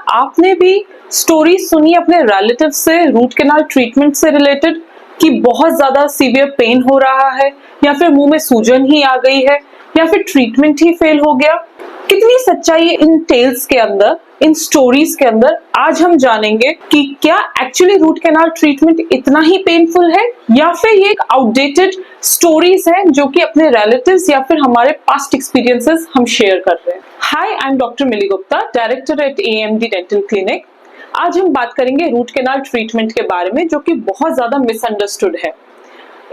आपने भी स्टोरी सुनी अपने रिलेटिव से रूट कैनाल ट्रीटमेंट से रिलेटेड कि बहुत ज्यादा सीवियर पेन हो रहा है, या फिर मुंह में सूजन ही आ गई है, या फिर ट्रीटमेंट ही फेल हो गया? कितनी सच्चाई है इन टेल्स के अंदर, इन स्टोरीज के अंदर। आज हम जानेंगे कि क्या एक्चुअली रूट कैनाल ट्रीटमेंट इतना ही पेनफुल है, या फिर ये एक आउटडेटेड स्टोरीज है जो कि अपने रिलेटिव्स या फिर हमारे पास्ट एक्सपीरियंसेस हम शेयर कर रहे हैं। Hi, I am doctor Mili Gupta, director at AMD dental clinic. आज हम बात करेंगे रूट कैनाल ट्रीटमेंट के बारे में, जो कि बहुत ज्यादा मिसअंडरस्टूड है।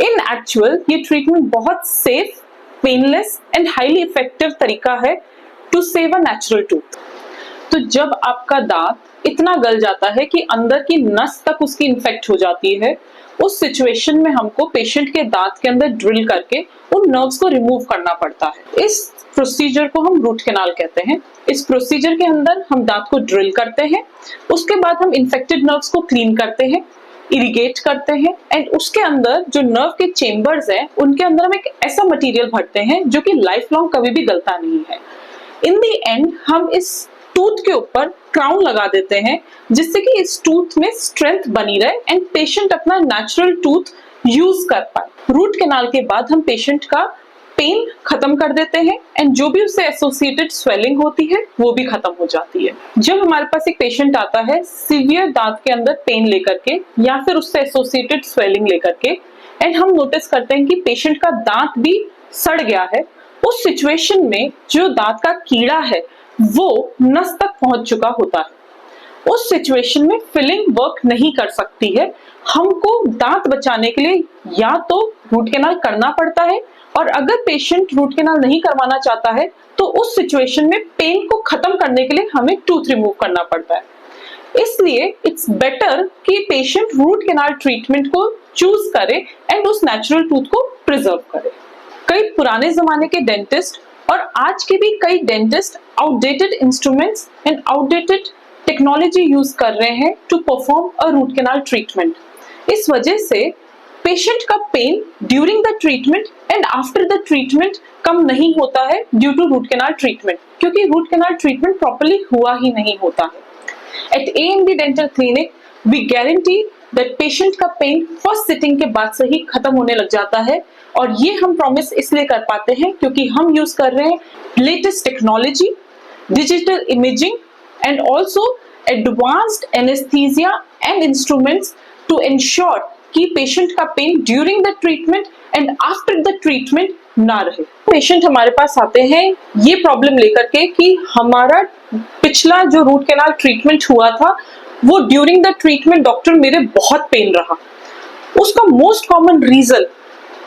इन एक्चुअल ये ट्रीटमेंट बहुत safe, painless and highly effective तरीका है to save a natural tooth. तो जब आपका दांत इतना गल जाता है कि अंदर की नस तक उसकी इन्फेक्ट हो जाती है, उस सिचुएशन में हमको पेशेंट के दांत के अंदर ड्रिल करके उन नर्व्स को रिमूव करना पड़ता है। इस प्रोसीजर को हम रूट कैनाल कहते हैं। इस प्रोसीजर के अंदर हम दांत को ड्रिल करते हैं, उसके बाद हम इन्फेक्टेड नर्व्स को क्लीन करते हैं, इरिगेट करते हैं, एंड उसके अंदर जो नर्व के चेम्बर्स हैं उनके अंदर हम एक ऐसा मटेरियल भरते हैं जो कि लाइफ लॉन्ग कभी भी गलता नहीं है। इन दी एंड हम इस टूथ के ऊपर क्राउन लगा देते हैं, जिससे कि इस टूथ में स्ट्रेंथ बनी रहे एंड पेशेंट अपना नेचुरल टूथ यूज कर पाए। रूट कैनाल के बाद हम पेशेंट का पेन खत्म कर देते हैं, एंड जो भी उससे एसोसिएटेड स्वेलिंग होती है वो भी खत्म हो जाती है। जब हमारे पास एक पेशेंट आता है सीवियर दांत के अंदर पेन लेकर के या फिर उससे एसोसिएटेड स्वेलिंग लेकर के, एंड हम नोटिस करते हैं कि पेशेंट का दांत भी सड़ गया है, उस सिचुएशन में जो दांत का कीड़ा है वो नस तक पहुंच चुका होता है। उस सिचुएशन में फिलिंग वर्क नहीं कर सकती है। हमको दांत बचाने के लिए या तो रूट कैनाल करना पड़ता है, और अगर पेशेंट रूट कैनाल नहीं करवाना चाहता है तो उस सिचुएशन में पेन को खत्म करने के लिए हमें टूथ रिमूव करना पड़ता है। इसलिए इट्स बेटर कि पेशेंट रूट कैनाल ट्रीटमेंट को चूज करे एंड उस नेचुरल टूथ को प्रिजर्व करे। कई पुराने जमाने के डेंटिस्ट और आज के भी कई dentist outdated instruments and outdated technology use कर रहे हैं to perform a root canal treatment. इस वजह से पेशेंट का pain during the treatment and after the treatment कम नहीं होता है due to root canal treatment, क्योंकि रूट कैनाल ट्रीटमेंट प्रॉपर्ली हुआ ही नहीं होता है। At AMD dental clinic we guarantee that patient का पेन फर्स्ट सिटिंग के बाद से ही खत्म होने लग जाता है, और ये हम प्रॉमिस इसलिए कर पाते हैं क्योंकि हम यूज कर रहे हैं latest technology, digital imaging and also advanced anaesthesia and instruments to ensure कि पेशेंट का pain during the treatment and after the treatment ना रहे। पेशेंट हमारे पास आते हैं ये प्रॉब्लम लेकर के कि हमारा पिछला जो रूट कैनाल ट्रीटमेंट हुआ था वो ड्यूरिंग द ट्रीटमेंट डॉक्टर मेरे बहुत पेन रहा। उसका मोस्ट कॉमन रीजन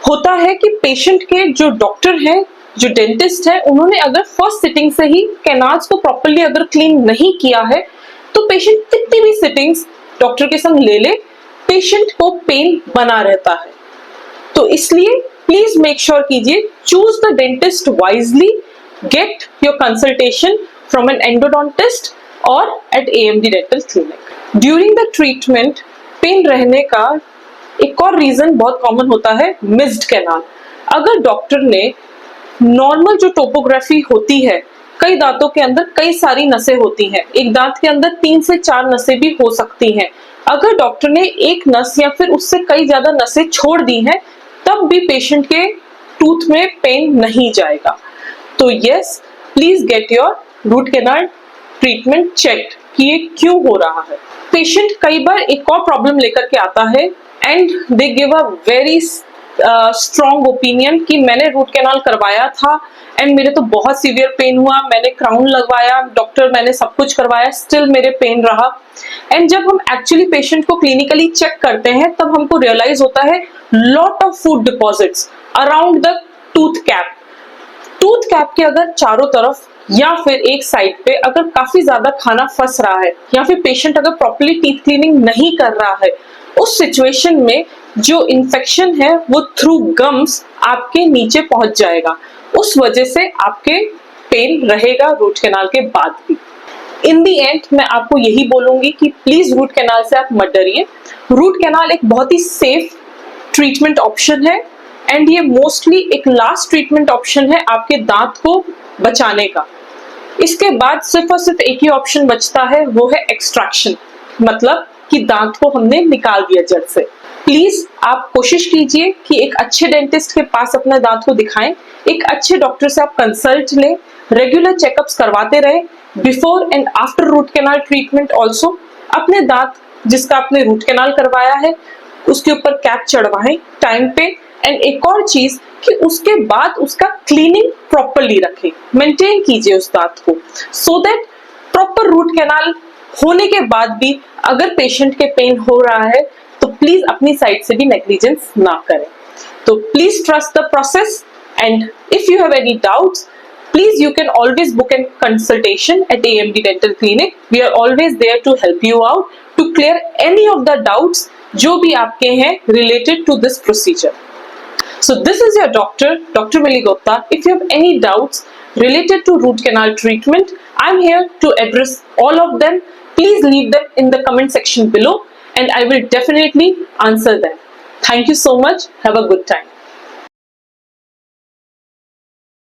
होता है कि पेशेंट के जो डॉक्टर हैं, जो डेंटिस्ट है, उन्होंने अगर फर्स्ट सिटिंग से ही कैनाल्स को प्रॉपर्ली अगर क्लीन नहीं किया है तो पेशेंट कितनी भी सिटिंग्स डॉक्टर के संग ले ले, पेशेंट को पेन बना रहता है। तो इसलिए प्लीज मेक श्योर कीजिए, choose the dentist wisely, get your consultation from an endodontist और at AMD dental clinic. During the treatment pain रहने का एक और रीजन बहुत कॉमन होता है मिस्ड कैनाल। अगर डॉक्टर ने नॉर्मल जो टोपोग्राफी होती है, कई दांतों के अंदर कई सारी नसें होती हैं, एक दांत के अंदर 3 से 4 नसें भी हो सकती हैं। अगर डॉक्टर ने एक नस या फिर उससे कई ज्यादा नसें छोड़ दी हैं, तब भी पेशेंट के टूथ में पेन नहीं जाएगा। तो yes, please get your root canal treatment check कि ये क्यों हो रहा है। पेशेंट कई बार एक और प्रॉब्लम लेकर के आता है and they give a very strong opinion कि मैंने रूट कैनाल करवाया था एंड मेरे तो बहुत सीवियर पेन हुआ, मैंने क्राउन लगवाया, डॉक्टर मैंने सब कुछ करवाया, स्टिल मेरे पेन रहा। एंड जब हम एक्चुअली पेशेंट को क्लिनिकली चेक करते हैं तब हमको रियलाइज होता है lot of food deposits around the tooth cap. Tooth cap के अगर चारों तरफ या फिर एक साइड पे अगर काफी ज्यादा खाना फंस रहा है, या फिर पेशेंट अगर प्रॉपर्ली टीथ क्लीनिंग नहीं कर रहा है, उस सिचुएशन में जो इन्फेक्शन है वो थ्रू गम्स आपके नीचे पहुंच जाएगा। उस वजह से आपके पेन रहेगा रूट कैनाल के बाद भी। इन दी एंड मैं आपको यही बोलूंगी कि प्लीज रूट कैनाल से आप मत डरिए। रूट कैनाल एक बहुत ही सेफ ट्रीटमेंट ऑप्शन है, एंड ये मोस्टली एक लास्ट ट्रीटमेंट ऑप्शन है आपके दांत को बचाने का। इसके बाद सिर्फ और सिर्फ एक ही ऑप्शन बचता है, वो है एक्सट्रैक्शन, मतलब कि दांत को हमने निकाल दिया जड़ से। प्लीज आप कोशिश कीजिए कि एक अच्छे डेंटिस्ट के पास अपने दांत को दिखाएं, एक अच्छे डॉक्टर से आप कंसल्ट लें, रेगुलर चेकअप्स करवाते रहें, before and after root canal treatment also. अपने दांत जिसका आपने रूट कैनाल करवाया है उसके ऊपर कैप चढ़वाएं टाइम पे। एंड एक और चीज कि उसके बाद उसका क्लीनिंग प्रॉपरली रखें, मेंटेन कीजिए उस दांत को, so that proper root canal होने के बाद भी अगर पेशेंट के पेन हो रहा है तो प्लीज अपनी साइड से भी नेग्लिजेंस ना करें। तो please trust the process, and if you have any doubts, please you can always book a consultation at AMD Dental Clinic. We are always there to help you out to clear any of the doubts जो भी आपके हैं related to this procedure. So this is your doctor, Dr. Millie Gupta. If you have any doubts related to root canal treatment, I'm here to address all of them. Please leave them in the comment section below and I will definitely answer them. Thank you so much. Have a good time.